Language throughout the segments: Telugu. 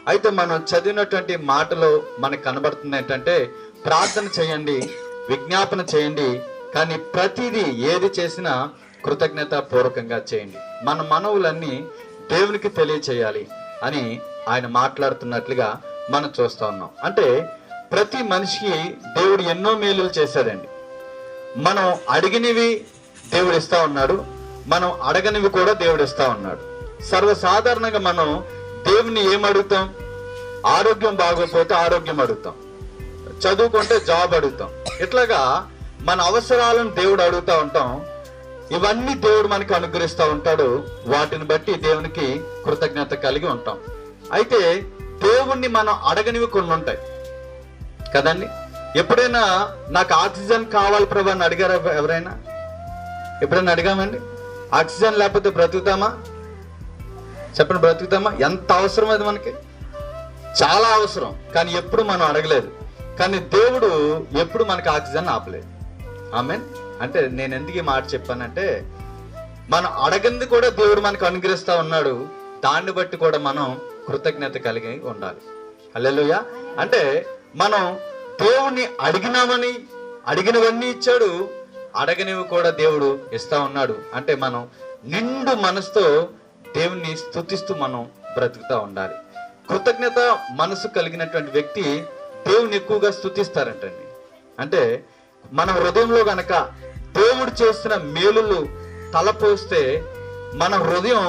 అయితే మనం చదివినటువంటి మాటలో మనకు కనబడుతుంది ఏంటంటే, ప్రార్థన చేయండి, విజ్ఞాపన చేయండి, కానీ ప్రతిదీ ఏది చేసినా కృతజ్ఞత పూర్వకంగా చేయండి. మన మనవులన్నీ దేవునికి తెలియచేయాలి అని ఆయన మాట్లాడుతున్నట్లుగా మనం చూస్తా ఉన్నాం. అంటే ప్రతి మనిషికి దేవుడు ఎన్నో మేలులు చేశాడండి. మనం అడిగినవి దేవుడు ఇస్తా ఉన్నాడు, మనం అడగనివి కూడా దేవుడు ఇస్తా ఉన్నాడు. సర్వసాధారణంగా మనం దేవుని ఏం అడుగుతాం? ఆరోగ్యం బాగోకపోతే ఆరోగ్యం అడుగుతాం, చదువుకుంటే జాబ్ అడుగుతాం. ఇట్లాగా మన అవసరాలను దేవుడు అడుగుతా ఉంటాం. ఇవన్నీ దేవుడు మనకి అనుగ్రహిస్తూ ఉంటాడు. వాటిని బట్టి దేవునికి కృతజ్ఞత కలిగి ఉంటాం. అయితే దేవుణ్ణి మనం అడగనివి కొన్ని ఉంటాయి కదండి. ఎప్పుడైనా నాకు ఆక్సిజన్ కావాలి ప్రభు అని అడిగారా? ఎవరైనా ఎప్పుడైనా అడిగామండి? ఆక్సిజన్ లేకపోతే బ్రతుకుతామా? చెప్పండి, బ్రతుకుతామా? ఎంత అవసరం అది మనకి, చాలా అవసరం. కానీ ఎప్పుడు మనం అడగలేదు. కానీ దేవుడు ఎప్పుడు మనకి ఆక్సిజన్ ఆపలేదు. ఆమేన్. అంటే నేను ఎందుకు ఈ మాట చెప్పానంటే, మనం అడగంది కూడా దేవుడు మనకు అనుగ్రహిస్తా ఉన్నాడు. దాన్ని బట్టి కూడా మనం కృతజ్ఞత కలిగి ఉండాలి. హల్లెలూయా. అంటే మనం దేవుణ్ణి అడిగినామని అడిగినవన్నీ ఇచ్చాడు, అడగనివి కూడా దేవుడు ఇస్తా ఉన్నాడు. అంటే మనం నిండు మనసుతో దేవుణ్ణి స్తుతిస్తూ మనం బ్రతుకుతా ఉండాలి. కృతజ్ఞత మనసు కలిగినటువంటి వ్యక్తి దేవుని ఎక్కువగా స్తుతిస్తారంటండి. అంటే మన హృదయంలో గనక దేవుడు చేసిన మేలులు తలపోస్తే మన హృదయం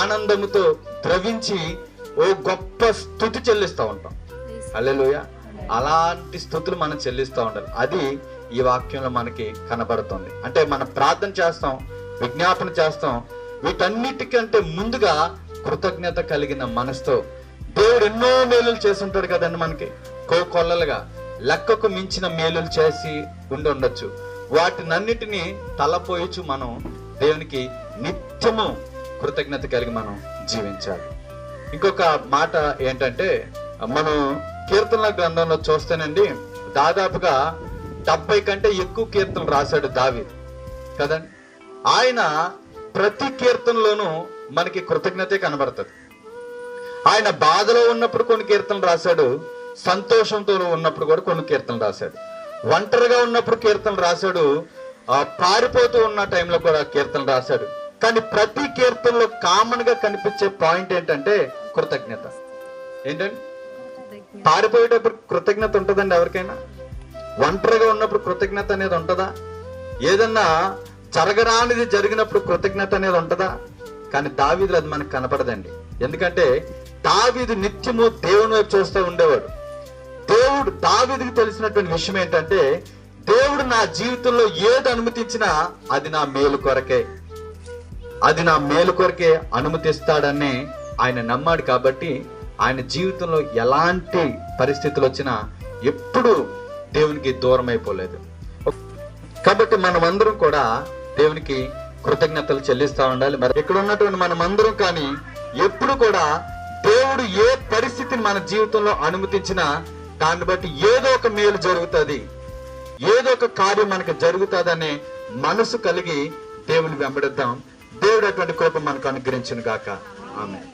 ఆనందముతో ద్రవించి ఓ గొప్ప స్తుతి చెల్లిస్తూ ఉంటాం. హల్లెలూయా. అలాంటి స్తుతులు మనం చెల్లిస్తూ ఉండాలి. అది ఈ వాక్యంలో మనకి కనబడుతుంది. అంటే మనం ప్రార్థన చేస్తాం, విజ్ఞాపన చేస్తాం, వీటన్నిటికంటే ముందుగా కృతజ్ఞత కలిగిన మనసుతో దేవుడు ఎన్నో మేలులు చేసి ఉంటాడు కదండి. మనకి కోకొల్లలుగా లెక్కకు మించిన మేలులు చేసి ఉండొచ్చు. వాటినన్నిటినీ తలపోయచ్చు మనం దేవునికి నిత్యము కృతజ్ఞత కలిగి మనం జీవించాలి. ఇంకొక మాట ఏంటంటే, మనం కీర్తనల గ్రంథంలో చూస్తేనండి దాదాపుగా 70 కంటే ఎక్కువ కీర్తనలు రాశాడు దావీదు కదండి. ఆయన ప్రతి కీర్తనలోనూ మనకి కృతజ్ఞతే కనబడుతుంది. ఆయన బాధలో ఉన్నప్పుడు కొన్ని కీర్తనలు రాశాడు, సంతోషంతో ఉన్నప్పుడు కూడా కొన్ని కీర్తనలు రాశాడు, ఒంటరిగా ఉన్నప్పుడు కీర్తనలు రాశాడు, పారిపోతూ ఉన్న టైంలో కూడా కీర్తనలు రాశాడు. కానీ ప్రతి కీర్తనలో కామన్ గా కనిపించే పాయింట్ ఏంటంటే కృతజ్ఞత. ఏంటండి? పారిపోయేటప్పుడు కృతజ్ఞత ఉంటుందండి ఎవరికైనా? ఒంటరిగా ఉన్నప్పుడు కృతజ్ఞత అనేది ఉంటుందా? ఏదన్నా జరగరానిది జరిగినప్పుడు కృతజ్ఞత అనేది ఉంటుందా? కానీ దావీదులో అది మనకు కనపడదండి. ఎందుకంటే దావీదు నిత్యము దేవుని వైపు చూస్తూ ఉండేవాడు. దావీదుకి తెలిసినటువంటి విషయం ఏంటంటే, దేవుడు నా జీవితంలో ఏది అనుమతించినా అది నా మేలు కొరకే, అది నా మేలు కొరకే అనుమతిస్తాడని ఆయన నమ్మాడు. కాబట్టి ఆయన జీవితంలో ఎలాంటి పరిస్థితులు వచ్చినా ఎప్పుడు దేవునికి దూరం అయిపోలేదు. కాబట్టి మనమందరం కూడా దేవునికి కృతజ్ఞతలు చెల్లిస్తూ ఉండాలి. మరి ఇక్కడ ఉన్నటువంటి మనమందరం కానీ ఎప్పుడు కూడా దేవుడు ఏ పరిస్థితిని మన జీవితంలో అనుమతించినా దాన్ని బట్టి ఏదో ఒక మేలు జరుగుతుంది, ఏదో ఒక కార్యం మనకు జరుగుతుందనే మనసు కలిగి దేవుని వెంబడిద్దాం. దేవుడు అటువంటి కృప మనకు అనుగ్రహించును గాక. ఆమేన్.